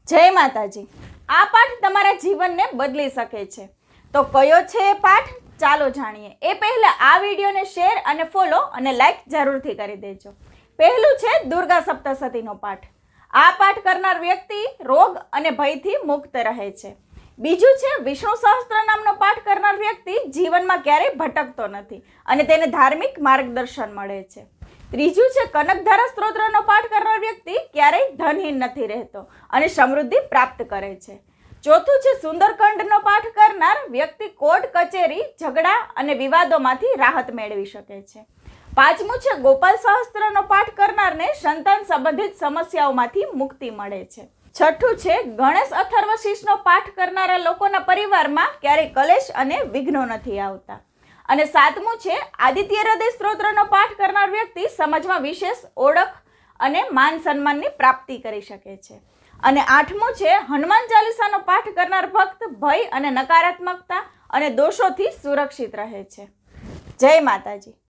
જય માતાજી। આ પાઠ તમારા જીવનને બદલી શકે છે। તો કયો છે એ પાઠ? ચાલો જાણીએ। એ પહેલા આ વિડીયોને શેર અને ફોલો અને લાઈક જરૂરથી કરી દેજો। પહેલું છે દુર્ગા સપ્તશતીનો પાઠ। આ પાઠ કરનાર વ્યક્તિ રોગ અને ભયથી મુક્ત રહે છે। બીજું છે વિષ્ણુ સહસ્ત્ર નામનો પાઠ કરનાર વ્યક્તિ જીવનમાં ક્યારેય ભટકતો નથી અને તેને ધાર્મિક માર્ગદર્શન મળે છે। ત્રીજું છે કનકધારા સ્તોત્રનો પાઠ કરનાર વ્યક્તિ ક્યારેય ધનહીન નથી રહેતો અને સમૃદ્ધિ પ્રાપ્ત કરે છે। ચોથું છે સુંદરકાંડનો પાઠ કરનાર વ્યક્તિ કોર્ટ કચેરી ઝઘડા અને વિવાદોમાંથી રાહત મેળવી શકે છે। પાંચમું છે ગોપાલ સહસ્ત્રનો પાઠ કરનારને સંતાન સંબંધિત સમસ્યાઓમાંથી મુક્તિ મળે છે। છઠ્ઠું છે ગણેશ અથર્વશીર્ષનો પાઠ કરનારા લોકોના પરિવારમાં ક્યારેય કલેશ અને વિઘ્નો નથી આવતા। અને સાતમું છે આદિત્ય હૃદય સ્તોત્રનો પાઠ કરનાર વ્યક્તિ સમાજમાં વિશેષ ઓળખ અને માન સન્માનની પ્રાપ્તિ કરી શકે છે। અને આઠમું છે હનુમાન ચાલીસાનો પાઠ કરનાર ભક્ત ભય અને નકારાત્મકતા અને દોષોથી સુરક્ષિત રહે છે। જય માતાજી।